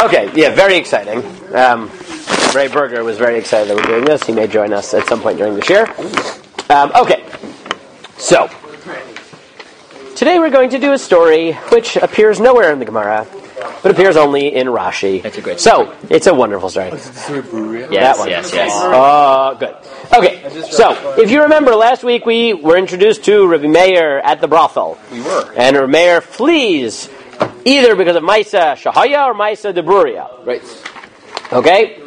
Okay, yeah, very exciting. Ray Berger was very excited that we're doing this. He may join us at some point during this year. Okay, so today we're going to do a story which appears nowhere in the Gemara, but appears only in Rashi. That's a great story. So, it's a wonderful story. Is it the story of Beruriahl? Yes. Oh, Good. Okay, so, if you remember, last week we were introduced to Rabbi Meir at the brothel. We were. And Rabbi Meir flees either because of Maisa Shahaya or Maisa de Beruriahl. Right. Okay?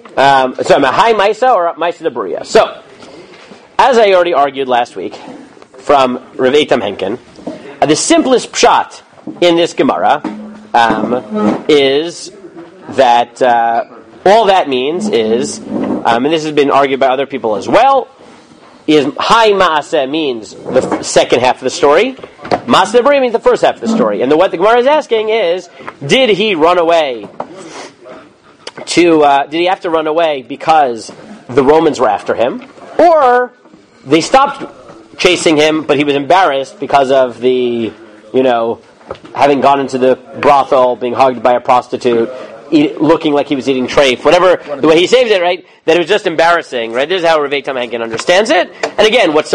So, Mahai Maisa or Maisa de Beruriahl. So, as I already argued last week from Rav Eitam Henkin, the simplest pshat in this Gemara is that all that means is, and this has been argued by other people as well, is Hai Maaseh means the second half of the story, Maaseh de Beruriahl means the first half of the story. And what the Gemara is asking is, did he run away did he have to run away because the Romans were after him, or they stopped chasing him, but he was embarrassed because of the, having gone into the brothel, being hugged by a prostitute, looking like he was eating treif, whatever, the way he saves it, right, that it was just embarrassing, right? This is how Rav Eitam Henkin understands it. And again, what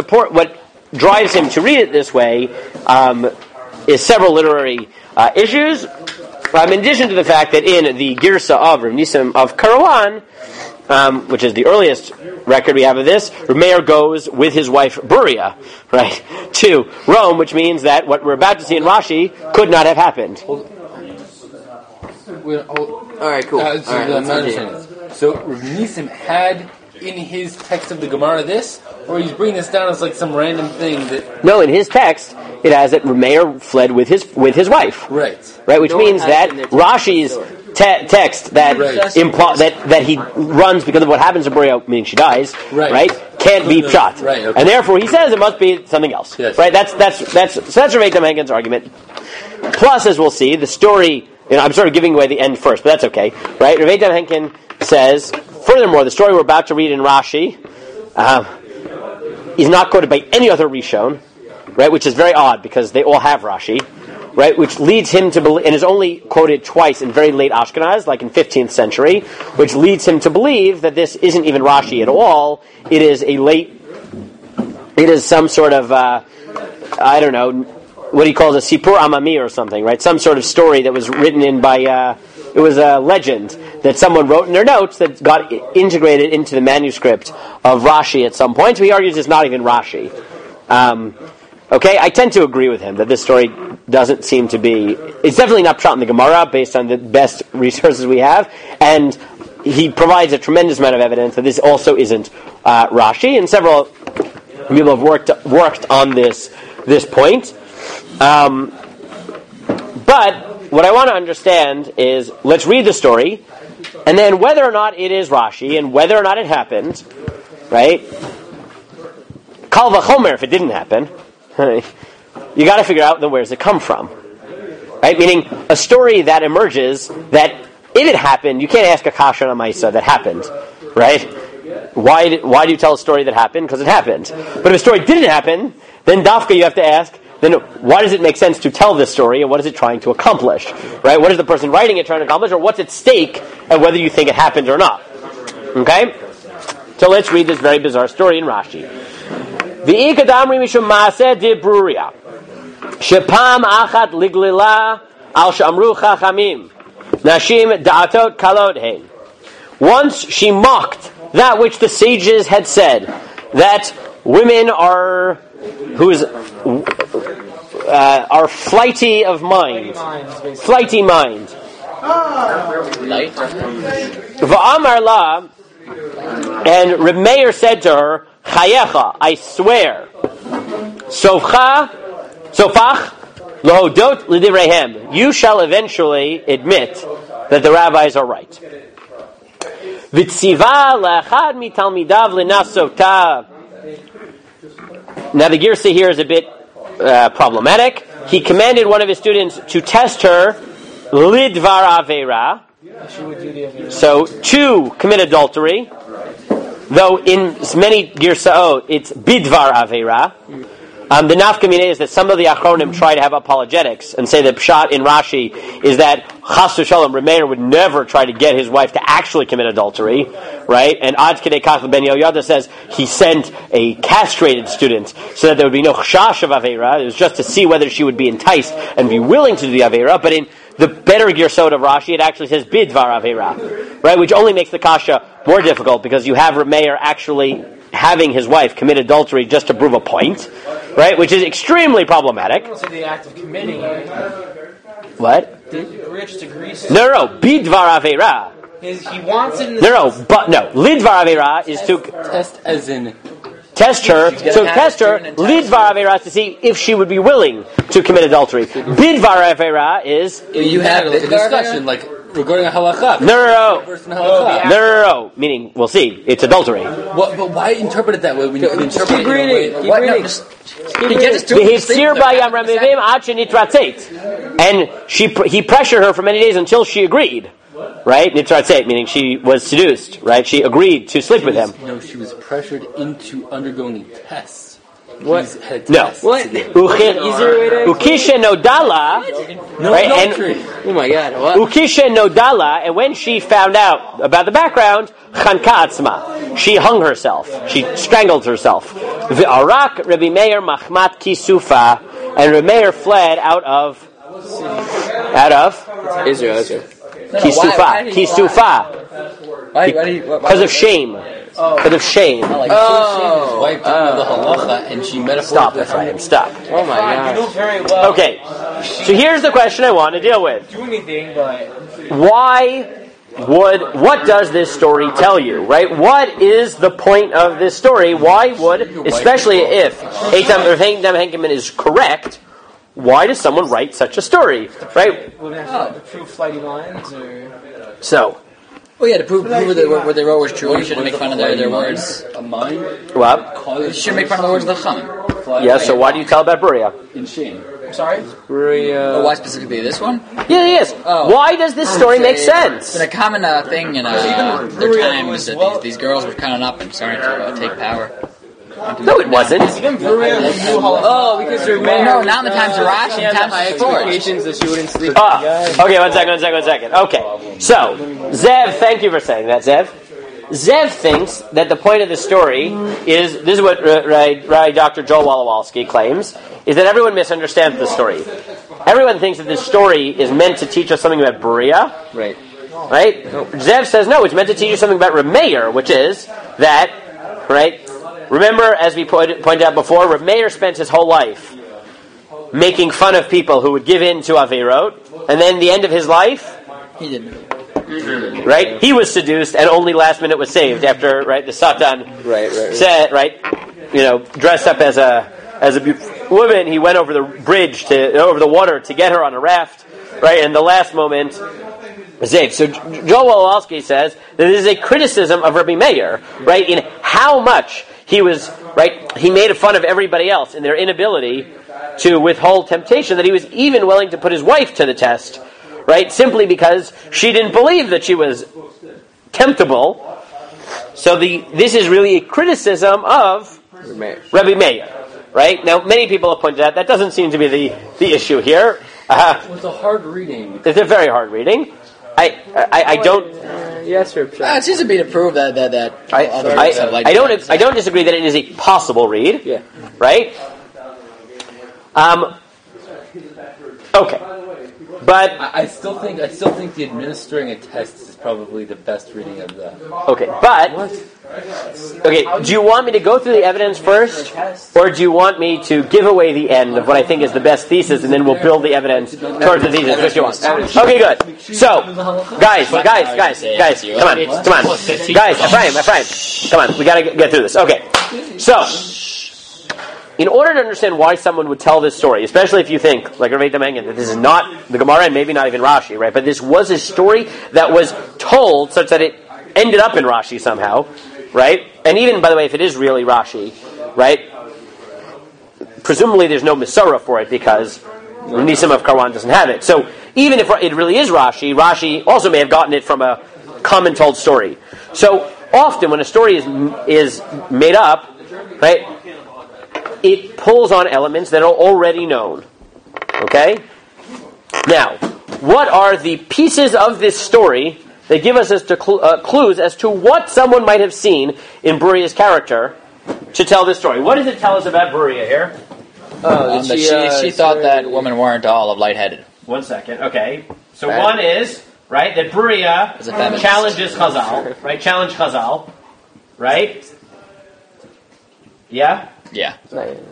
drives him to read it this way is several literary issues, in addition to the fact that in the Girsa of Rav Nisim of Karawan, which is the earliest record we have of this, Rav Meir goes with his wife Beruriah, right, to Rome, which means that what we're about to see in Rashi could not have happened. All right, cool. So Rav Nisim had in his text of the Gemara this, or he's bringing this down as like some random thing that... No, in his text, it has that Rav Meir fled with his wife. Right, which means that Rashi's text that that he runs because of what happens to Beruriahl, meaning she dies, right, can't be pshat. Right, okay. And therefore he says it must be something else. Yes. Right? That's Rav Eitam Henkin's argument. Plus, as we'll see, the story, I'm sort of giving away the end first, but that's okay. Right? Rav Eitam Henkin says, furthermore, the story we're about to read in Rashi is not quoted by any other Rishon, right, which is very odd because they all have Rashi. Right, which leads him to believe, and is only quoted twice in very late Ashkenaz, like in 15th century, which leads him to believe that this isn't even Rashi at all. It is some sort of, I don't know, what he calls a Sipur Amami or something, right? Some sort of story that was written in by, it was a legend that someone wrote in their notes that got integrated into the manuscript of Rashi at some point. So he argues it's not even Rashi. Okay, I tend to agree with him that this story doesn't seem to be... It's definitely not pshat in the Gemara based on the best resources we have, and he provides a tremendous amount of evidence that this also isn't Rashi, and several people have worked on this point. But what I want to understand is, let's read the story, and then whether or not it is Rashi, and whether or not it happened, right? Kal v'chomer if it didn't happen. You got to figure out then where does it come from, right? Meaning a story that emerges that if it happened, you can't ask a kasha on a maisa that happened, right? Why do you tell a story that happened? Because it happened. But if a story didn't happen, then dafka you have to ask, then why does it make sense to tell this story, and what is it trying to accomplish, right? What is the person writing it trying to accomplish, or what's at stake, and whether you think it happened or not? Okay, so let's read this very bizarre story in Rashi. V'ikadamri mishum maaseh de Beruriahl. Shepam achat liglila al shamru chachamim. Nashim da'atot kalod hein. Once she mocked that which the sages had said, that women are flighty of mind. Flighty mind. Va'amar la, and Reb Meir said to her, Chayecha, I swear. Sofach lohodot l'divreihem. You shall eventually admit that the rabbis are right. V'tziva la'achad mitalmidav l'nasota. Now the Girsa here is a bit problematic. He commanded one of his students to test her lidvar aveira. So to commit adultery. Though in many girsaot it's bidvar aveira, The nafkamina is that some of the achronim try to have apologetics and say that pshat in Rashi is that chas v'shalom Remeir would never try to get his wife to actually commit adultery, right? And Ad Kedei Kach Ben Yoyada says he sent a castrated student so that there would be no chash of avera. It was just to see whether she would be enticed and be willing to do the avera. But in the better girsot of Rashi, it actually says bidvar avera, right? Which only makes the kasha more difficult because you have Remeir actually having his wife commit adultery just to prove a point, right? Which is extremely problematic. I don't say the act of committing it. What? Beruriah just agrees. No, bidvar avera. He wants it in the lidvar avera is to Test as in... test her, lidvar avera to see if she would be willing to commit adultery. Bidvar avera is... You had a discussion, like, regarding a halakha. No. Meaning, we'll see, it's adultery. But why interpret it that way when you can interpret Keep reading. And he pressured her for many days until she agreed. Right? Nitratzeit, meaning she was seduced. Right? She agreed to sleep with him. No, she was pressured into undergoing tests. What? No. What? Ukisha nodala. Oh my God! What? Ukisha nodala, and when she found out about the background, chanka atzma, she hung herself. She strangled herself. V'arak Rabbi Meir machmat kisufa, and Rabbi Meir fled out of Israel. Kisufa. Because of shame. Because of shame. Like, she wiped out the halacha and she metaphorically... Stop, Ephraim, stop. Oh my God. You know very well. Okay, so here's the question I want to deal with. Do anything, but what does this story tell you, right? What is the point of this story? Why would, especially if Eitam Henkeman is correct, why does someone write such a story, right? Would have to prove flighty lines, or So... Well, yeah, to prove what they wrote was true, you shouldn't make fun of their words. What? You shouldn't make fun of the words of the Chachamim. Yeah, so why do you tell about Beruriah? In shame. sorry. But why specifically this one? Yeah, yes. Why does this story make sense? It's been a common thing in their times that these girls were coming up and starting to take power. No, it wasn't. Even Beruriah knew how. Oh, because they're no, not in the times of Rashi, in the times of expectations that she wouldn't sleep. Okay, one second. Okay, so Zev, thank you for saying that, Zev. Zev thinks that the point of the story is, this is what Dr. Joel Walowalski claims, is that everyone misunderstands the story. Everyone thinks that this story is meant to teach us something about Beruriah. Right. Right? Zev says, no, it's meant to teach you something about Remeir, which is that, right, remember, as we pointed out before, Remeir spent his whole life making fun of people who would give in to Averot, and then the end of his life, He didn't. Right? He was seduced, and only last minute was saved after, right, the Satan said, right, you know, dressed up as a beautiful woman, he went over the bridge over the water to get her on a raft, right, and the last moment was saved. So Joel Walowalski says that this is a criticism of Rabbi Meir, right, in how much he was, right, he made fun of everybody else in their inability to withhold temptation, that he was even willing to put his wife to the test, right, simply because she didn't believe that she was temptable. So this is really a criticism of Rabbi Meir, right? Now, many people have pointed out that doesn't seem to be the issue here. It was a hard reading. It's a very hard reading. I don't. Yes, it seems to be to prove that other books have liked I don't disagree that it is a possible read. Yeah. Right. Okay. But I still think the administering a test is probably the best reading of the. Okay, but okay. Do you want me to go through the evidence first, or do you want me to give away the end of what I think is the best thesis, and then we'll build the evidence towards the thesis? Which you want? Okay, good. So, guys, come on, guys, Ephraim, come on. We got to get through this. Okay, so. In order to understand why someone would tell this story, especially if you think, like Rav Eitam, that this is not the Gemara and maybe not even Rashi, right? But this was a story that was told such that it ended up in Rashi somehow, right? And even, by the way, if it is really Rashi, right? Presumably there's no Masorah for it because Nisim of Karwan doesn't have it. So even if it really is Rashi also may have gotten it from a common told story. So often when a story is made up, right? it pulls on elements that are already known. Okay? Now, what are the pieces of this story that give us clues as to what someone might have seen in Beruriah's character to tell this story? What does it tell us about Beruriah here? That she thought that women weren't all of lightheaded. 1 second. Okay. So one is, right, that Beruriah challenges Chazal. Right? Challenge Chazal. Right? Yeah? Yeah.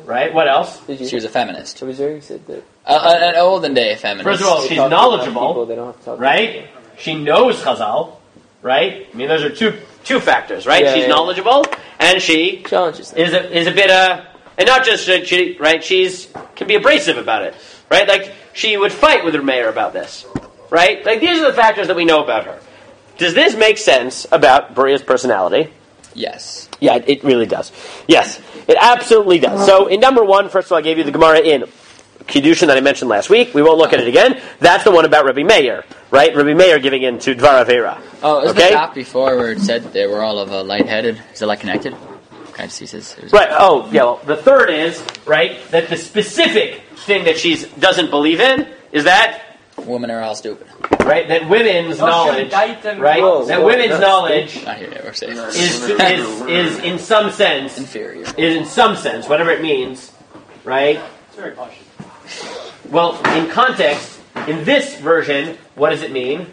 Right? What else? She was a feminist. Zirirng said that. An olden day feminist. First of all, she's knowledgeable. Right? She knows Chazal. Right? I mean, those are two factors, right? She's knowledgeable, and she challenges them. is a bit and not just she, right? She's can be abrasive about it, right? Like she would fight with her mayor about this, right? Like these are the factors that we know about her. Does this make sense about Beruriah's personality? Yes. Yeah, it really does. Yes, it absolutely does. So in number 1, first of all, I gave you the Gemara in Kiddushin that I mentioned last week. We won't look at it again. That's the one about Rabbi Meir, right? Rabbi Meir giving in to Dvar Avera. Oh, isn't the top before where it said they were all of lightheaded? Is it like connected? Kind of see this. Right. Oh, yeah. Well, the third is right that the specific thing that she doesn't believe in is that women are all stupid. Right. That women's knowledge, right? That women's knowledge is in some sense inferior. Is in some sense, whatever it means, right? It's very posh. Well, in context, in this version, what does it mean?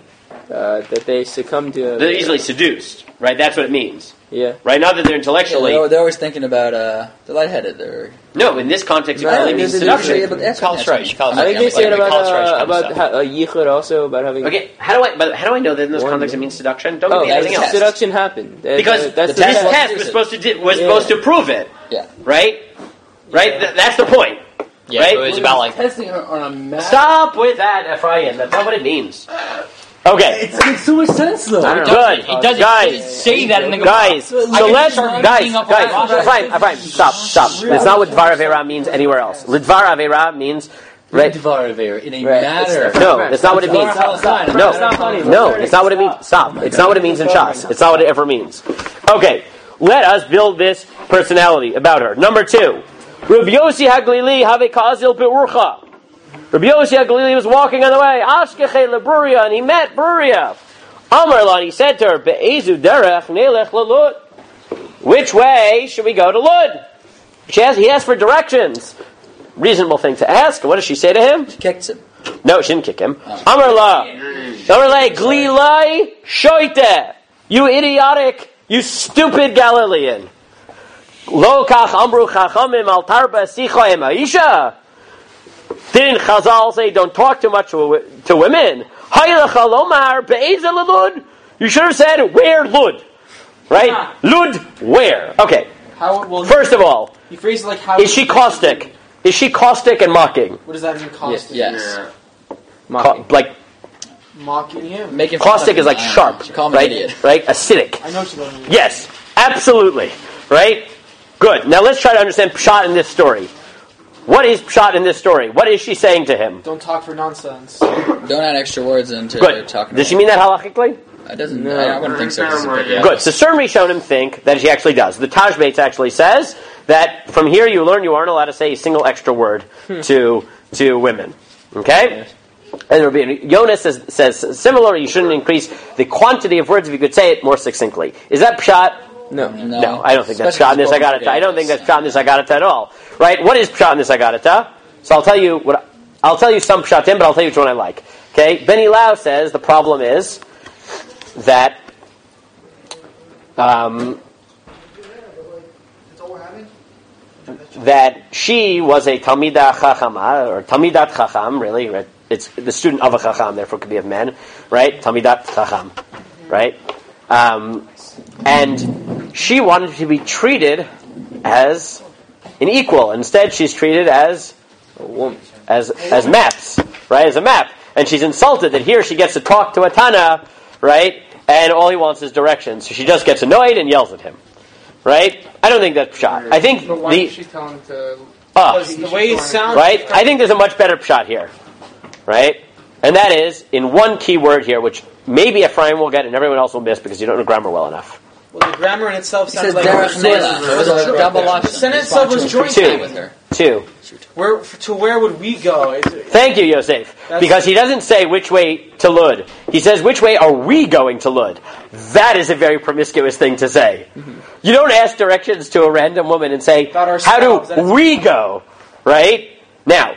That they succumb to... They're easily seduced, right? That's what it means. Yeah. Right? Not that they're intellectually... Yeah, they're always thinking about the lightheaded. No, in this context, it probably means seduction. Yeah, but that's right. I think they say it about yichud also, about having... Okay, how do I know that in this context it means seduction? Don't give me anything else. Seduction happened. Because this test was supposed to prove it. Yeah. Right? Right? That's the point. Yeah, right? It was about like... Testing her on a map. Stop with that, Ephraim. That's not what it means. Okay. It makes so much sense, though. Good. It doesn't guys, say that in the guys, so let's... Ephraim, stop. That's not what Dvar Avera means anywhere else. Lidvar Avera means... Right. Dvar Avera, in a matter. No, that's not what it means. No, it's not what it means. Stop. It's not what it means in Shas. It's not what it ever means. Okay. Let us build this personality about her. Number 2. Rabbi Yossi HaGlili have kazil beurcha. Rabbi Yossi HaGlili was walking on the way. Ashkechei leBeruriah, and he met Beruriah. Amar la, and he said to her, Be'ezu derech nelech leLud. Which way should we go to Lud? He asked for directions. Reasonable thing to ask. What does she say to him? She kicked him. No, she didn't kick him. Amar la, glilai shoite. You idiotic, you stupid Galilean. Lo kach amru chachamim al tarba sicha emaisha. Didn't Chazal say don't talk too much to women? Haylecha lomar be'ezel lud. You should have said where Lud, right? Lud where? Okay. First of all, you phrase it like how is she caustic? Is she caustic and mocking? What does that mean, caustic? Yes. Like mocking him. Making caustic is like sharp, she called him right? an idiot. Right? Acidic. I know what you mean. Yes, absolutely. Right? Good. Now let's try to understand Pshat in this story. What is Pshat in this story? What is she saying to him? Don't talk for nonsense. Don't add extra words into talking. Does she mean that halachically? It doesn't. No. I wouldn't think so. Good. So Certain Rishonim think that she actually does. The Taj Bates actually says that from here you learn you aren't allowed to say a single extra word to women. Okay? And Rabbi Yonis says similar. You shouldn't increase the quantity of words if you could say it more successfully. Is that Pshat? No, I don't think that's Pshat in this Agarata. I don't think that's Pshat in this Agarata at all. Right? What is Pshat in this Agarata? So I'll tell you some Pshatim, but I'll tell you which one I like. Okay? Ben Ilau says the problem is that that she was a Talmidah Chachama, or Talmidat Chacham, really. Right? It's the student of a Chacham, therefore it could be of men. Right? Talmidat Chacham. Right? And she wanted to be treated as an equal. Instead, she's treated as a woman, as maps, right? As a map. And she's insulted that here she gets to talk to a Tana, right? And all he wants is directions. So she just gets annoyed and yells at him, right? I don't think that's Pshat. I think but why did she tell him to? The way it sounds, right? I think there's a much better Pshat here, right? And that is in one key word here, which maybe Ephraim will get and everyone else will miss because you don't know grammar well enough. Well, the grammar in itself sounded like Derech Melech. It was a double lashon. The sentence itself was joint with her. Two. Where would we go? Thank you, Yosef. Because he doesn't say which way to Lud. He says, which way are we going to Lud? That is a very promiscuous thing to say. Mm-hmm. You don't ask directions to a random woman and say, how do we go? Right? Now,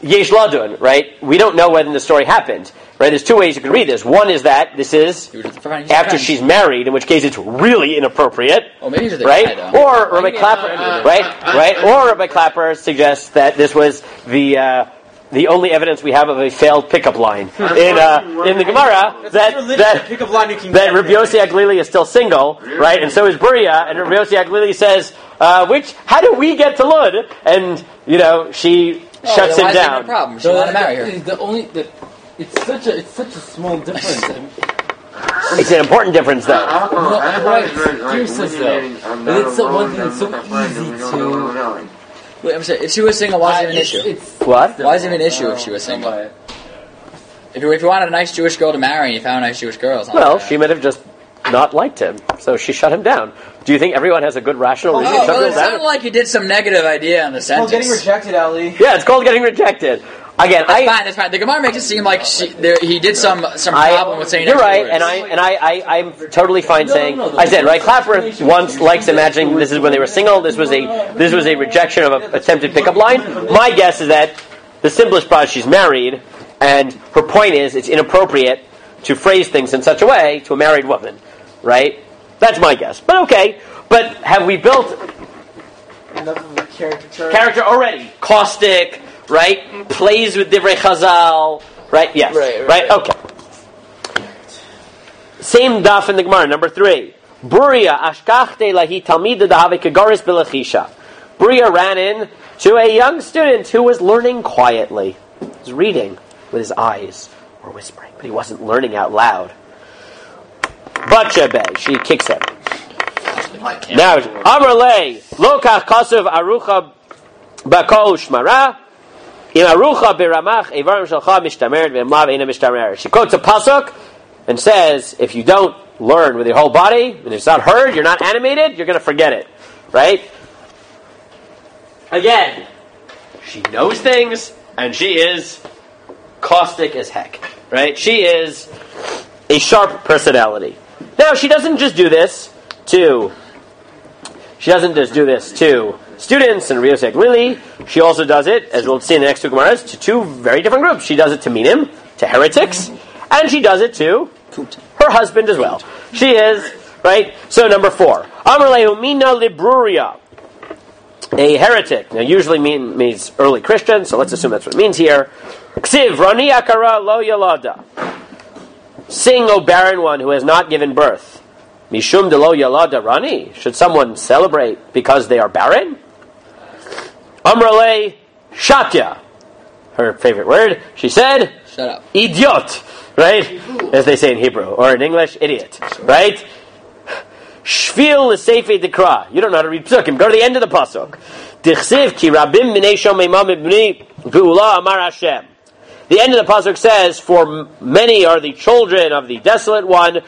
Yesh Ladun, right? We don't know when the story happened. Right? There's two ways you can read this. One is that this is after she's married, in which case it's really inappropriate. Oh, maybe right? Or Rabbi Clapper, right? Or Rabbi Clapper suggests that this was the only evidence we have of a failed pickup line in the Gemara that Rabbi Yossi Aglili is still single, right? And so is Beruriahl, and Rabbi Yossi Aglili says, how do we get to Lud? And she shuts him down. No problem. She want to marry her. It's such a small difference. It's an important difference, though. It's one thing that's so easy to. Wait, I'm sorry. If she was single, why is it an issue? What? Why is it an issue if she was single? If you wanted a nice Jewish girl to marry and you found a nice Jewish girl, she might have just not liked him, so she shut him down. Do you think everyone has a good rational reason to shut him down? It sounded like you did some negative idea on the sentence. It's called getting rejected, Ali. Yeah, it's called getting rejected. Again, that's fine. The Gemara makes it seem like he did some problem with saying. You're right, and I'm totally fine saying. I said right. Clapper once likes imagining this is when they were single. This was a rejection of an attempted pickup line. My guess is that the simplest part is she's married, and her point is it's inappropriate to phrase things in such a way to a married woman, right? That's my guess. But okay. But have we built enough of a character already? Caustic. Right? Plays with Divrei Chazal. Right? Yes. Right? Okay. Same daf in the Gemara, number 3. Beruriahl ashkachte lahi talmida dahave kegaris bilachisha. Beruriahl ran in to a young student who was learning quietly. He was reading with his eyes, or whispering, but he wasn't learning out loud. Batshebe, she kicks him. Now, Amrle, lokach kasav arucha bakol shmara. She quotes a pasuk and says, if you don't learn with your whole body, and it's not heard, you're not animated, you're going to forget it. Right? Again, she knows things, and she is caustic as heck. Right? She is a sharp personality. Now, she doesn't just do this to students and Rios Lily. She also does it, as we'll see in the next two Gemaras, to two very different groups. She does it to Minim, to heretics, and she does it to her husband as well. She is, right? So number 4. Amrlehu mina libruria. A heretic. Now usually means early Christian, so let's assume that's what it means here. Ksiv rani akara lo yalada. Sing, O barren one who has not given birth. Mishum de lo yalada rani. Should someone celebrate because they are barren? Amrale Shatya, her favorite word. She said, "Shut up, idiot." Right, as they say in Hebrew, or in English, idiot. Right? Shvil l'seifei dekra. You don't know how to read psukim. Go to the end of the pasuk. Dichsiv ki rabim b'nei shomeimam b'nei v'ula amar Hashem. The end of the pasuk says, "For many are the children of the desolate one,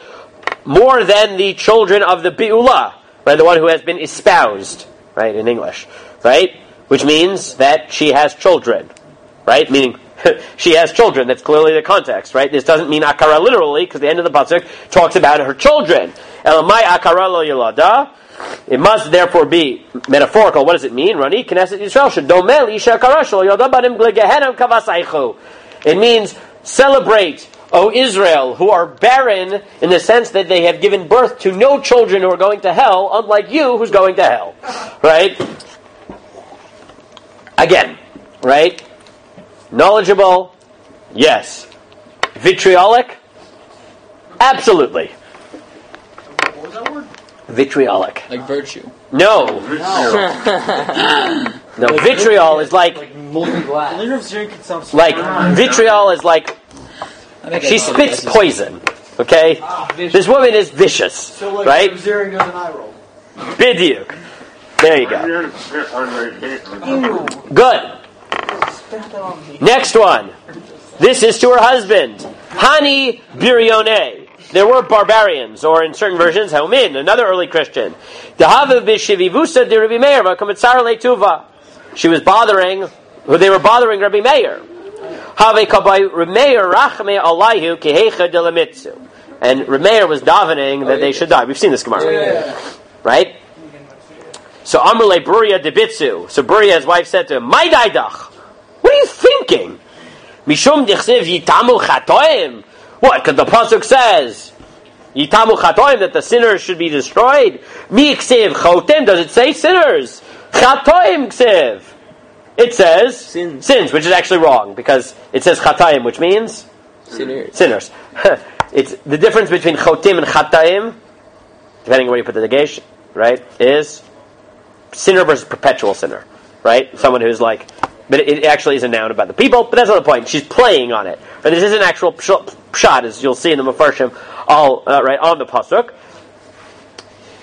more than the children of the bi'ula." Right, the one who has been espoused. Right, in English. Right. Which means that she has children, right? Meaning, she has children. That's clearly the context, right? This doesn't mean akara literally, because the end of the pasuk talks about her children. Elamai akara lo yilada. It must therefore be metaphorical. What does it mean? Rani Knesset Yisrael shedomel isha akara shel yilada banim glegehenam kavasaychu. It means celebrate, O Israel, who are barren in the sense that they have given birth to no children who are going to hell, unlike you, who's going to hell, right? Again, right? Knowledgeable? Yes. Vitriolic? Absolutely. What was that word? Vitriolic. Like virtue. No. No, vitriol is like vitriol is like she spits poison. Okay? This woman is vicious. So like right? Zirirng does an eye roll. Bidiyuk. There you go. Good. Next one. This is to her husband. Hani Birione. there were barbarians, or in certain versions, Haumin, another early Christian. She was bothering, they were bothering Rabbi Meir. And Rabbi Meir was davening that they should die. We've seen this Gemara. Right? So Amrle Beruriahl debitzu. So Beruriah's wife said to him, "My daidach, what are you thinking? Mishum dichsiv yitamu chatoim. What? Because the pasuk says yitamu chatoim, that the sinners should be destroyed. Mi ksiv chotem. Does it say sinners? Chatoim ksiv. It says sins, which is actually wrong because it says chatoim, which means sinners. It's the difference between chotim and chataim, depending on where you put the negation, right? Is sinner versus perpetual sinner, right? Someone who's like, but it actually is a noun about the people, but that's not the point. She's playing on it. And this is an actual pshat, as you'll see in the Mefarshim, all right on the pasuk.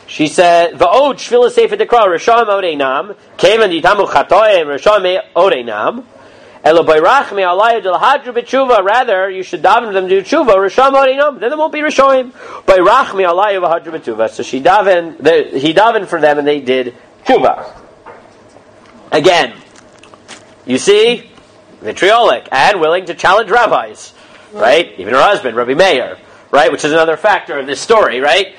She said, "Va'od shvila sefer dekra risham odeinam kevan ditamu chatoim risham odeinam elo bayrach me alayah del hadru b'tshuva." Rather, you should daven them to do tshuva risham odeinam. Then there won't be rishoim. Bayrach me alayah v'hadru b'tshuva. So he davened for them, and they did tshuva. Again, you see, vitriolic and willing to challenge rabbis, right? Even her husband, Rabbi Meir, right? Which is another factor of this story, right?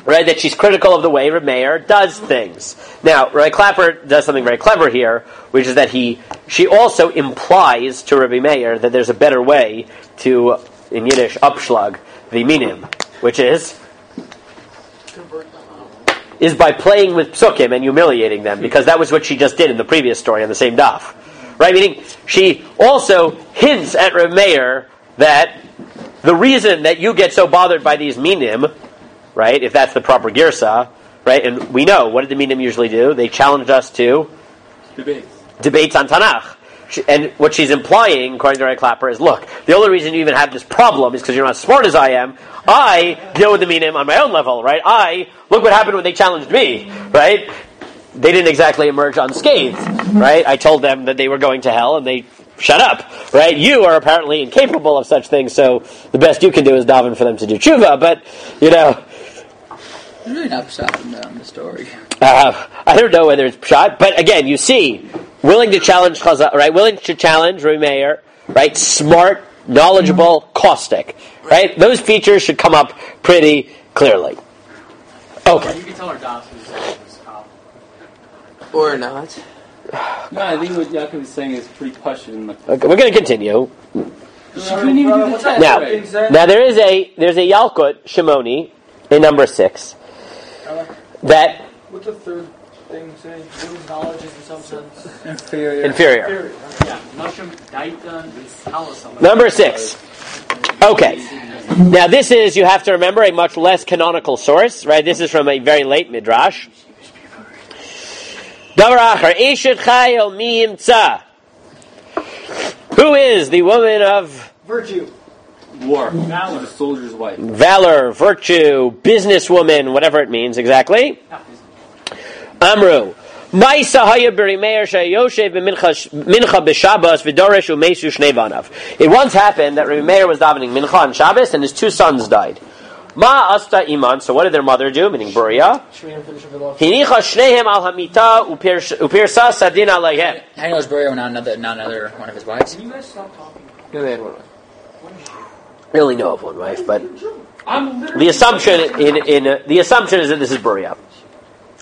Right, that she's critical of the way Rabbi Meir does things. Now, Rabbi Clapper does something very clever here, which is that she also implies to Rabbi Meir that there's a better way to, in Yiddish, upschlag the minim, which is by playing with psukim and humiliating them, because that was what she just did in the previous story on the same daf. Right? Meaning, she also hints at Rabbi Meir that the reason that you get so bothered by these minim, right, if that's the proper girsa, right, and we know, what did the minim usually do? They challenged us to debates on Tanakh. And what she's implying, according to Ray Clapper, is, look, the only reason you even have this problem is because you're not as smart as I am. I deal with the minim on my own level, right? Look what happened when they challenged me, right? They didn't exactly emerge unscathed, right? I told them that they were going to hell, and they shut up, right? You are apparently incapable of such things, so the best you can do is daven for them to do tshuva, but, you know... I'm really not pshat on the story. I don't know whether it's pshat, but again, you see, willing to challenge Chazal, right? Willing to challenge Rabbi Meir, right? Smart, knowledgeable, caustic, right? Those features should come up pretty clearly. Okay. You can tell our docs was Or not. No, I think what Yaakov is saying is pretty pushing. Okay, we're going to continue. She couldn't even do the test. Now there's a Yalkut Shimoni in number 6 that. What's the third thing say? What knowledge is in some sense Inferior. Yeah. Number 6. Okay. Now this is, you have to remember, a much less canonical source, right? This is from a very late midrash. Who is the woman of virtue? War. Valor. The soldier's wife. Valor, virtue, businesswoman, whatever it means exactly. Amru. It once happened that Rabbi Meir was davening mincha on Shabbos and his 2 sons died. Ma asta iman. So what did their mother do? Meaning Beruriah. Hinicha shnehem al hamita upirsa sadin alayhem. How knows Beruriah not another one of his wives? Can you guys stop talking? No, they had one wife. I only know of one wife, but the assumption the assumption is that this is Beruriah.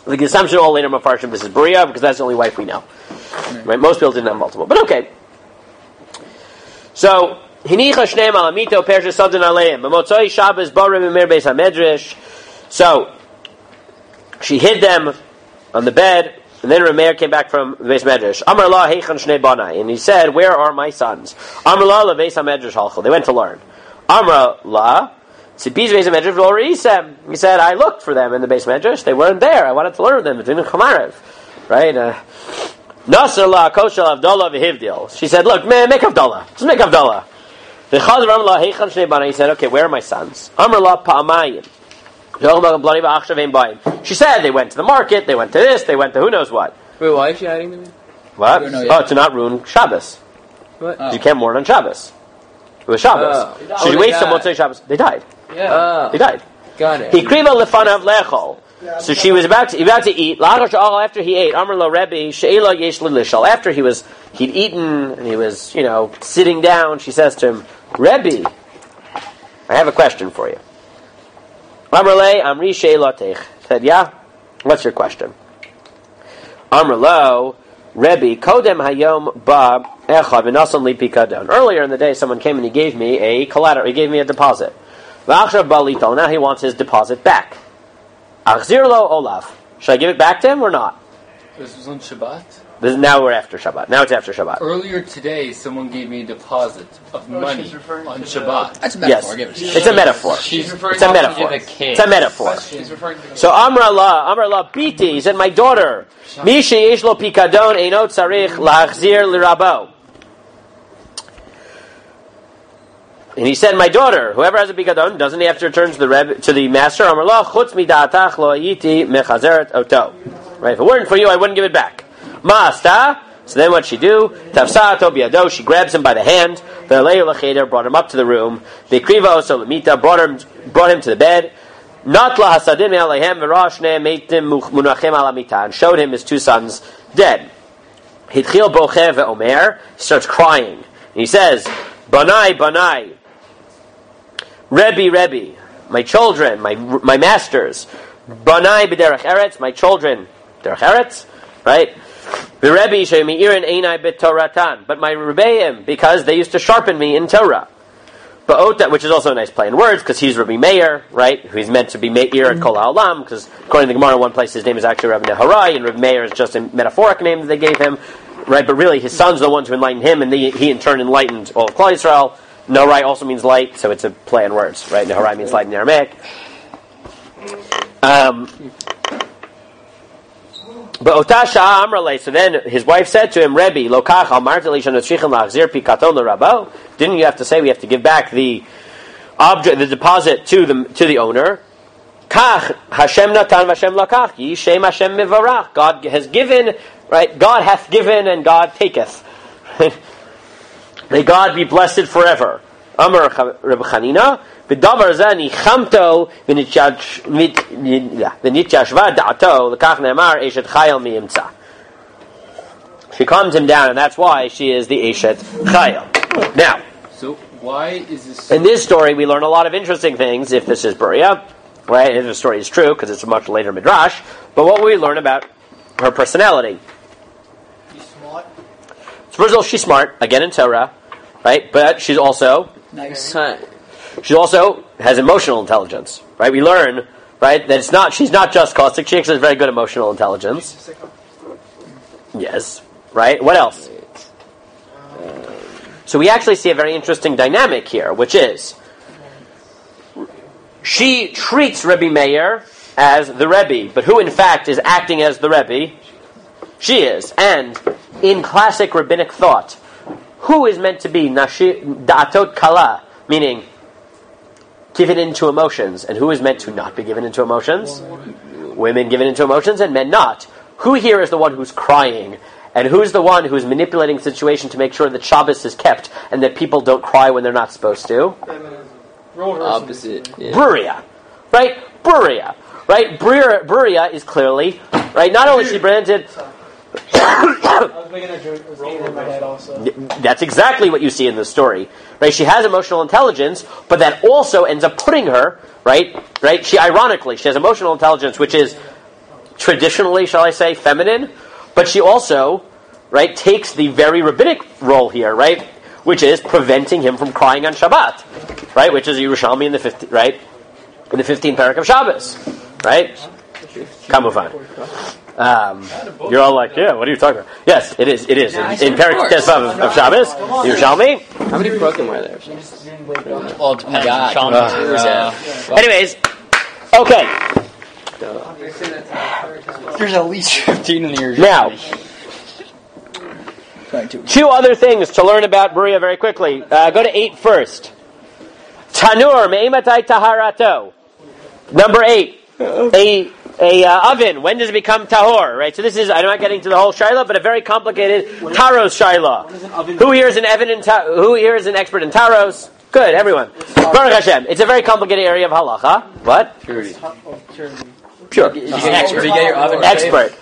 The assumption all later Mefarshim this is Beruriah because that's the only wife we know. Right? Most people didn't have multiple, but okay. So hinicha shneim al amito persha sadin aleim. B'motzoi Shabbos ba Rabbi Meir beis hamedrash. So she hid them on the bed, and then Rabbi Meir came back from the beis medrash. Amar la heichan shnei banai, and he said, "Where are my sons?" Amar la lebeis hamedrash halchol. They went to learn. Amar la. He said, I looked for them in the beis medrash. They weren't there. I wanted to learn with them between the chamarev, right? Nasser la koshel Avdallah v'hivdil. She said, look, man, make Avdallah. Just make Avdallah. He said, okay, where are my sons? Amar la pa'amayim. She said they went to the market, they went to this, they went to who knows what. Wait, why is she hiding them? What? Oh, to not ruin Shabbos. What? You can't mourn on Shabbos. It was Shabbos. So she waits till Motzei Shabbos. They died. Yeah. They died. Got it. Hikriva lefanav lechol. So she was about to eat. After he ate, Amar lo Rebbe she'ela yesh lishal. After he'd eaten and he was, sitting down. She says to him, Rebbe, I have a question for you. Amar le Amri she'elatech. Said, yeah. What's your question? Amar lo Rebbe kodem hayom ba echad v'nasan li pikadon. Earlier in the day, someone came and he gave me a collateral. He gave me a deposit. V'achshav balito. Now he wants his deposit back. Achzir lo Olaf. Should I give it back to him or not? This was on Shabbat? Now we're after Shabbat. Now it's after Shabbat. Earlier today, someone gave me a deposit of money on Shabbat. That's a metaphor. Yes. It's a metaphor. She's referring It's a metaphor. to the kid. It's a metaphor. She's referring to the So Amar Allah, Biti, he said, my daughter, Mi sheyesh lo pikadon eino tzarich lachzir lirabo. And he said, my daughter, whoever has a pikadon, doesn't he have to return to the master? Amar Allah, chutz midatach lo ayiti mechazeret oto. Right? If it weren't for you, I wouldn't give it back. Ma'asta. So then what she do? Tafsa to biado. She grabs him by the hand. Ve'aleyu lacheder, brought him up to the room. Ve'kriva oso lemita, brought him to the bed. Not la hasadim alehem v'rashne meitim munachem alamita, and showed him his two sons dead. Hitchil boche ve'omer. He starts crying. And he says, Banai, Banai. Rebbe, my children, my masters, Banai b'derech eretz, my children, derech eretz, right? V'Rebbe she'mi'irin einai b'toratan, but my rebbeim, because they used to sharpen me in Torah. Ba'ota, which is also a nice play in words, because he's Rabbi Meir, right? Who's meant to be Meir at Kol HaOlam, because according to the Gemara, in one place his name is actually Rabbi Neharai, and Rabbi Meir is just a metaphoric name that they gave him, right? But really, his sons are the ones who enlightened him, and he in turn enlightened all of Klal Yisrael. Neharai also means light, so it's a play on words, right? Neharai means light in Aramaic. But Otasha Amrale, so then his wife said to him, Rebbe, Lokach Almarteli Shanotrichim Lachzir Pikaton L'Rabo. Didn't you have to say we have to give back the object, the deposit to the owner? Kach Hashem Natan Vashem Lakach Yishem Hashem Mivarach. God has given, right? God hath given and God taketh. May God be blessed forever. Amar Reb Chanina, v'davar zeh nichamto v'nitchashva da'ato l'kach ne'amar eshet chayil mi'imtza. She calms him down, and that's why she is the eshet chayil. Now, so why is this? In this story, we learn a lot of interesting things. If this is Beruriah, right? If the story is true, because it's a much later midrash. But what will we learn about her personality? She's smart. So first of all, she's smart, again in Torah, right? But she's also Nice. she also has emotional intelligence, right? We learn, right, that she's not just caustic. She actually has very good emotional intelligence. Yes, right? What else? So we actually see a very interesting dynamic here, which is she treats Rebbe Meir as the Rebbe, but who in fact is acting as the Rebbe? She is. And in classic rabbinic thought, who is meant to be da'atot kala, meaning given into emotions, and who is meant to not be given into emotions? Women given into emotions and men not. Who here is the one who's crying? And who's the one who's manipulating the situation to make sure that Shabbos is kept and that people don't cry when they're not supposed to? Opposite. Yeah. Beruriahl. Right? Beruriahl. Right? Beruriahl is clearly, right, not only she branded... I was making a joke in my head also. That's exactly what you see in the story. Right? She has emotional intelligence, but that also ends up putting her, right? She has emotional intelligence, which is traditionally, shall I say, feminine, but she also, right, takes the very rabbinic role here, right? Which is preventing him from crying on Shabbat, right? Which is Yerushalmi in the 15th parak of Shabbos, right? Kamufan. You're all like, yeah, what are you talking about? Yes, it is. In Parak Tesvav of Shabbos, Yerushalmi. How many broken were there? Well, it depends on Sean. Anyways, okay. There's at least 15 in here. Now, two other things to learn about Beruriahl very quickly. Go to 8 first. Tanur me'ematai taharato. Number 8. oven, when does it become tahor? Right. So this is, I'm not getting to the whole shaila, but a very complicated taros shaila. Who here is an who here is an expert in taros? Good, everyone. Baruch Hashem. It's a very complicated area of halacha. What? Purity. Pure. He's an expert. You get your oven Expert.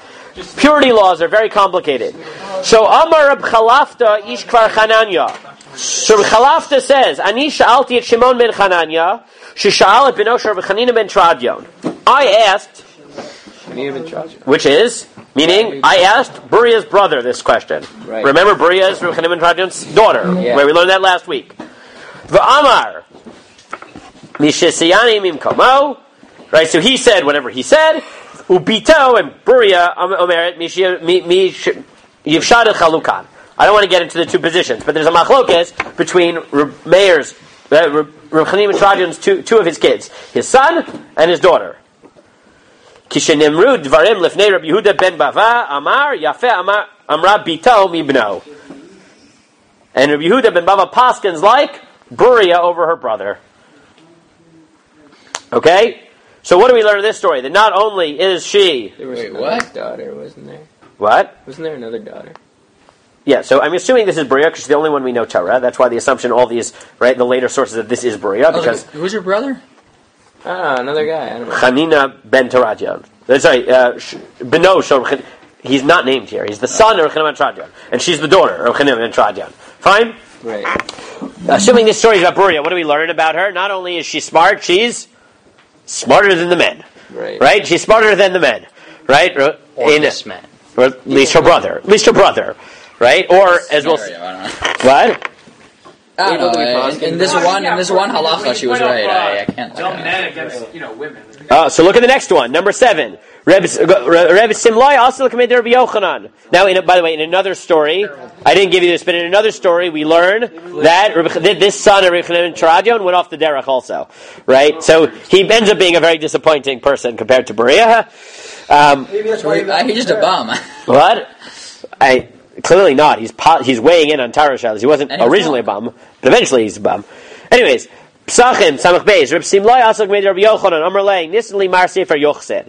Purity laws are very complicated. So Amar Reb Chalafta ish kvar Chananya. So Reb Chalafta says, Ani sha'alti et Shimon ben Chananya, shesha'al et beno shel Reb Chanina ben Tradion. I asked, which is, meaning, I asked Beruriah's brother this question. Right. Remember Beruriah is Reb Chanina ben Tradion's daughter, where we learned that last week. V'amar, mishesiyani mimkomo. Right, so he said whatever he said. Ubito and Beruriah omeret yivshad chalukan. I don't want to get into the two positions, but there's a machlokes between Meir's, Reb Chanina ben Tradion's two of his kids, his son and his daughter. Kishenimru dvarim lifnei Reb Yehuda ben Bava amar yafe amra bito mibno. And Reb Yehuda ben Bava paskins like Beruriah over her brother. Okay? So what do we learn in this story? That not only is she... There was another daughter, wasn't there? What? Wasn't there another daughter? Yeah, so I'm assuming this is Beruriah because she's the only one we know Torah. That's why the assumption, all these, right, the later sources that this is Beruriah. Because who's your brother? Another guy. I don't know. Chanina ben Tradion. Sorry, Beno Shel. He's not named here. He's the son of Chanina ben Tradion. And she's the daughter of Chanina ben Tradion. Fine? Right. Assuming this story is about Beruriah, what do we learn about her? Not only is she smart, she's smarter than the men. Right? She's smarter than the men. Right? Or this man. Or at least her brother. At least her brother. Right? Or as we'll see. What? I don't know. In this one halacha, she was right. I can't. Dumb men against women. So look at the next one, number 7. Reb Simlai also committed to Rabbi Yochanan. Now, by the way, in another story, I didn't give you this, but in another story, we learn that this son of Reb Chanina ben Tradion went off the derech also, right? So he ends up being a very disappointing person compared to Beruriah. He's just a bum. What? Clearly not. He's weighing in on Torah shalos. He wasn't originally a bum, but eventually he's a bum. Anyways, Psachim Samach Beis. Reb Simlai also made Rabbi Yochanan. Amar Lei Nisan Li Mar Sefer Yochsen.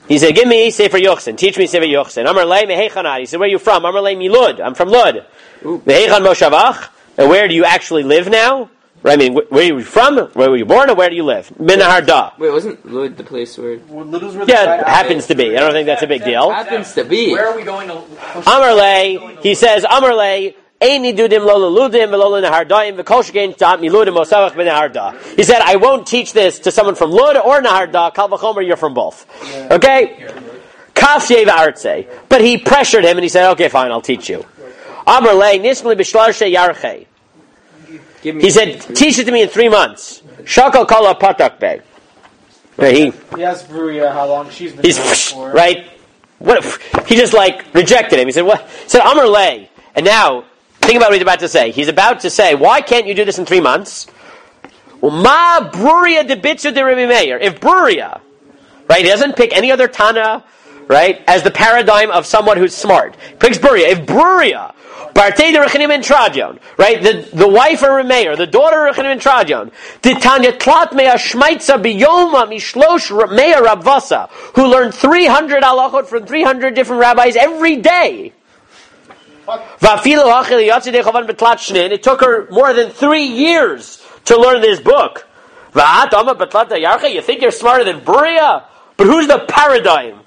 He said, "Give me Sefer Yochsen. Teach me Sefer Yochsen." Amar Lei Mehechanad. He said, "Where are you from?" Amar Lei Milud. I'm from Lud. Mehechan Moshavach. And where do you actually live now? Right, I mean, where are you from? Where were you born, or where do you live? Minahar Da. Wait, wasn't Lud the place where... Yeah, it happens to be. I don't think that's a big deal. Happens to be. Where are we going to... Amar Lei, he says, Amar Lei, Eini dudim lo leludim v'lo lenaharda'im v'kol shekein ta'at miludim osavach b'naharda. He said, I won't teach this to someone from Lud or Naharda, kal v'chomer, you're from both. Okay? Kaf sheva artse. But he pressured him and he said, okay, fine, I'll teach you. Amar Lei, nismli b'shlar sheyarchei. He said, teach it to me in 3 months. Shakal kala patak be. He asked Beruriah how long she's been doing it for. Right? What? He just rejected him. He said, what? He said, Amar Lei. And now, think about what he's about to say. He's about to say, why can't you do this in 3 months? Well, ma Beruriah de bitzu de Rabbi Meir. If Beruriah, right, he doesn't pick any other Tana, right, as the paradigm of someone who's smart. He picks Beruriah. If Beruriah, Partei de Reb Chanina ben Tradion, right, the wife of Reb Meir, the daughter of Reb Chanina ben Tradion, the Tanya Tlat Mea Shmaitza Biyoma Mishlosh Meir Rabvasa, who learned 300 halachot from 300 different rabbis every day. It took her more than 3 years to learn this book. You think you're smarter than Beruriah? But who's the paradigm?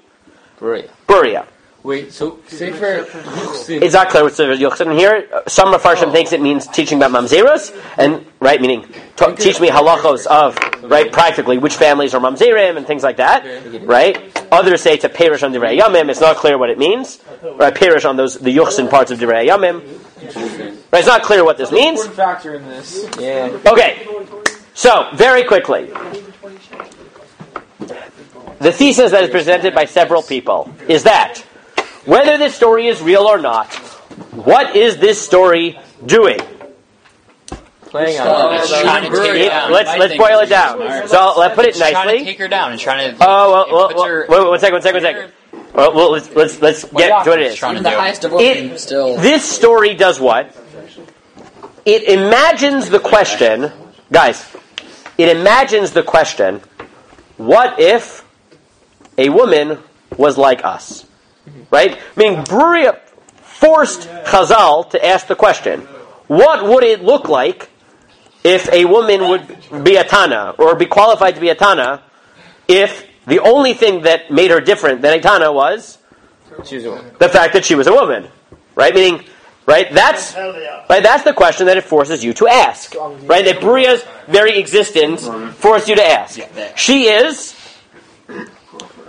Beruriah. Wait, so Sefer Yochsen. It's not clear what Sefer Yochsen here. Some Mefarshim thinks it means teaching about Mamzeros, and right, meaning teach me halachos of, right, practically which families are Mamzerim and things like that, right? Others say it's a Perish on Divrei Yamim. It's not clear what it means. Right, Perish on the Yochsen parts of Divrei Yamim. Right, it's not clear what this means. Important factor in this. Yeah. Okay, so very quickly, the thesis that is presented by several people is that whether this story is real or not, what is this story doing? Playing on It's trying to take her down. Let's boil it down. So let's put it Trying to nicely. take her down and trying to. Wait, one second. Well, let's get to what it is. Trying to The do. highest devotion still. This story does what? It imagines the question, guys. It imagines the question: what if a woman was like us. Right? Meaning, Beruriah forced Chazal to ask the question, what would it look like if a woman would be a Tana, or be qualified to be a Tana, if the only thing that made her different than a Tana was the fact that she was a woman? Right? Meaning, right? That's the question that it forces you to ask. Right? That Beruriah's very existence forced you to ask. She is,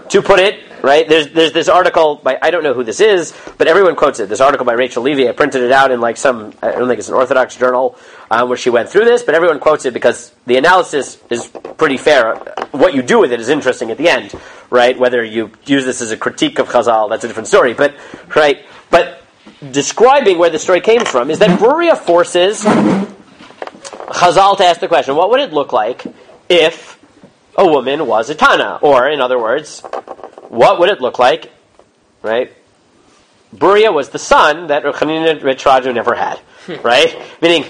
to put it, right? There's this article by, I don't know who this is, but everyone quotes it. This article by Rachel Levy. I printed it out in like some, I don't think it's an Orthodox journal, where she went through this, but everyone quotes it because the analysis is pretty fair. What you do with it is interesting at the end, right? Whether you use this as a critique of Chazal, that's a different story. But describing where the story came from is that Beruriah forces Chazal to ask the question, what would it look like if a woman was a Tana? Or, in other words, what would it look like, right? Beruriah was the son that Chanina Ritraju never had, right? Meaning,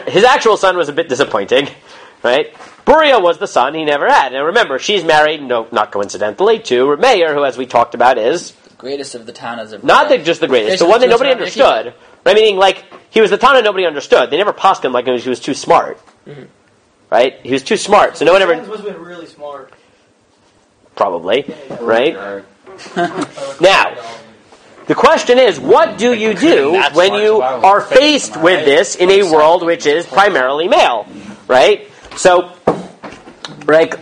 his actual son was a bit disappointing, right? Beruriah was the son he never had. And remember, she's married, no, not coincidentally, to Meir, who, as we talked about, is the greatest of the Tanas of not just the greatest, the one that nobody understood. Right? Meaning, like, he was the Tana nobody understood. They never posed him like he was too smart. Right? He was too smart, so no one ever... He must have been really smart. Probably, right? Now, the question is, what do you do when you are faced with this in a world which is primarily male, right? So, like,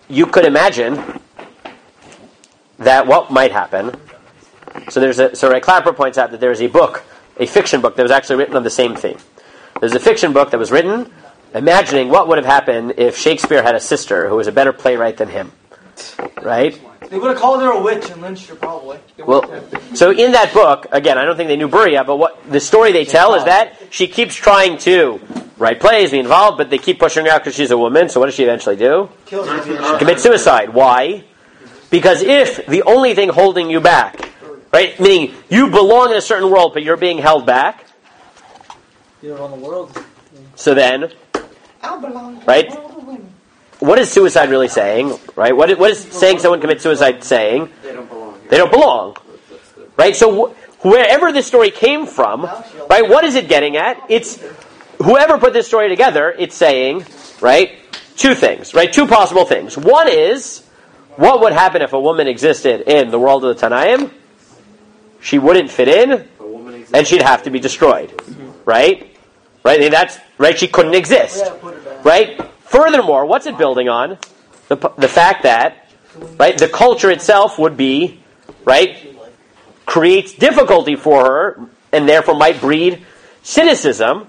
you could imagine that what might happen. So Ray Clapper points out that there's a book, a fiction book that was actually written on the same theme. There's a fiction book that was written imagining what would have happened if Shakespeare had a sister who was a better playwright than him. Right? They would have called her a witch and lynched her, probably. Well, so in that book, again, I don't think they knew Beruriah, but what the story they tell is that she keeps trying to write plays, be involved, but they keep pushing her out because she's a woman, so what does she eventually do? She commits suicide. Why? Because if the only thing holding you back, right, meaning you belong in a certain world, but you're being held back, you don't own the world. So then, right? What is suicide really saying? Right? What is saying someone commits suicide saying? They don't belong. They don't belong. Right? So wherever this story came from, right? What is it getting at? It's whoever put this story together. It's saying, right? Two things. Right? Two possible things. One is, what would happen if a woman existed in the world of the Tanaim? She wouldn't fit in, and she'd have to be destroyed. Right? Right? And that's right. She couldn't exist. Right? Furthermore, what's it building on? The fact that, right, the culture itself would be, right, creates difficulty for her, and therefore might breed cynicism.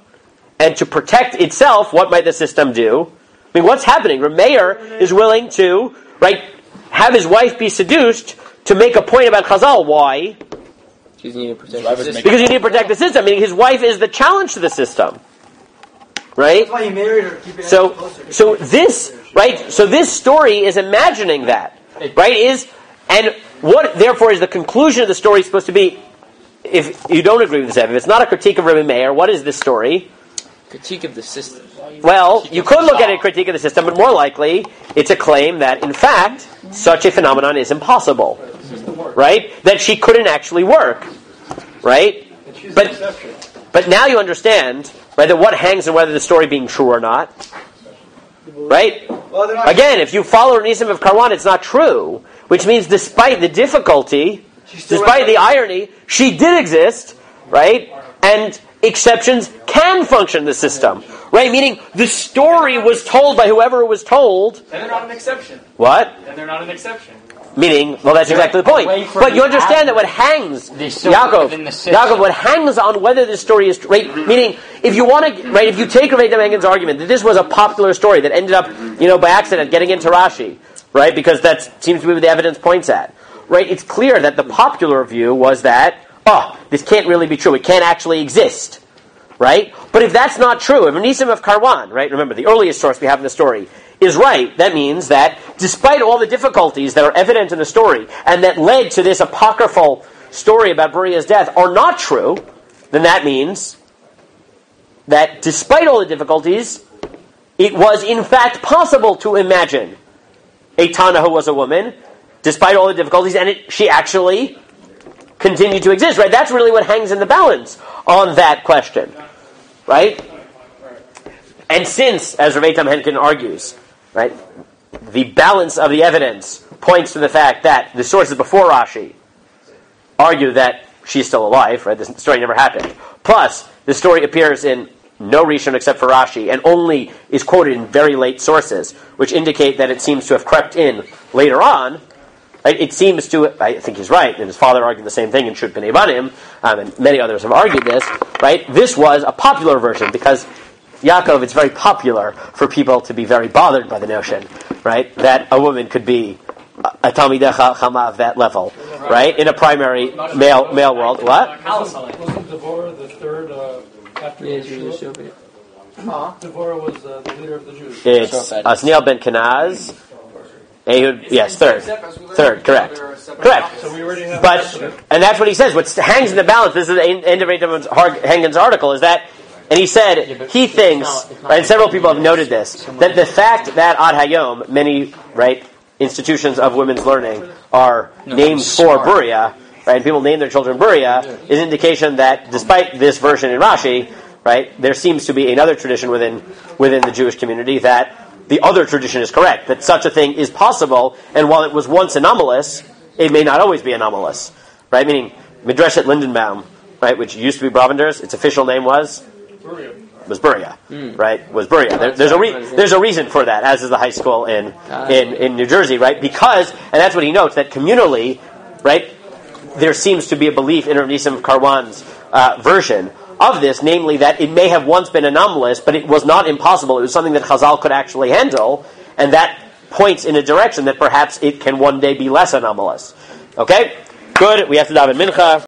And to protect itself, what might the system do? I mean, what's happening? Meir is willing to, right, have his wife be seduced to make a point about Chazal. Why? Because you need to protect the system. Because you need to protect the system. Meaning his wife is the challenge to the system. Right? That's why he married her. So this story is imagining that. Right? And what therefore is the conclusion of the story supposed to be? If you don't agree with this, if it's not a critique of Rabbi Meir, what is this story? Critique of the system. Well, you could look at it as a critique of the system, but more likely, it's a claim that, in fact, such a phenomenon is impossible. Right? That she couldn't actually work. Right? But now you understand, right, that what hangs on whether the story being true or not. Right? Again, if you follow Nisim of Karwan, it's not true. Which means despite the difficulty, despite the irony, she did exist, right? And exceptions can function in the system. Right? Meaning the story was told by whoever it was told. Then they're not an exception. What? Then they're not an exception. Meaning, well, that's exactly the point. But you understand that what hangs, Yaakov, what hangs on whether this story is right. Meaning, if you want to, right, if you take Rabbi Mengen's argument that this was a popular story that ended up, by accident getting into Rashi, right, because that seems to be what the evidence points at, right? It's clear that the popular view was that, this can't really be true. It can't actually exist, right? But if that's not true, if Nisim of Karwan, right? Remember, the earliest source we have in the story is right, that means that despite all the difficulties that are evident in the story and that led to this apocryphal story about Beruriah's death are not true, then that means that despite all the difficulties, it was in fact possible to imagine a Tana who was a woman, despite all the difficulties, and she actually continued to exist, right? That's really what hangs in the balance on that question, right? And since, as Rav Eitam Henkin argues, right, the balance of the evidence points to the fact that the sources before Rashi argue that she's still alive, right? This story never happened. Plus, the story appears in no Rishon except for Rashi, and only is quoted in very late sources, which indicate that it seems to have crept in later on. Right? It seems to, I think he's right, and his father argued the same thing in Shut B'nai Banim, and many others have argued this, right? This was a popular version, because Yaakov, it's very popular for people to be very bothered by the notion, right, that a woman could be a Talmidei Chachama of that level, right, in a primary male world. What? Wasn't Devorah the third after Yeshua? Devorah was the leader of the Jews. It's Asniel ben Kenaz. Ehud, yes, third, correct. So we already have And that's what he says. What hangs in the balance, this is the end of Hengen's article, is that, and he said, he thinks, right, and several people have noted this, that the fact that Ad Hayom, many, right, institutions of women's learning are named for Beruriah, right, and people name their children Beruriah, is an indication that despite this version in Rashi, right, there seems to be another tradition within the Jewish community that the other tradition is correct, that such a thing is possible, and while it was once anomalous, it may not always be anomalous, right? Meaning, Midreshet Lindenbaum, right, which used to be Bravender's, its official name was Beruriah, right? Was Beruriah. There's a reason for that, as is the high school in New Jersey, right? Because, and that's what he notes, that communally, right, there seems to be a belief in Rav Nissim Karwan's version of this, namely that it may have once been anomalous, but it was not impossible. It was something that Chazal could actually handle, and that points in a direction that perhaps it can one day be less anomalous. Okay? Good. We have to daven mincha.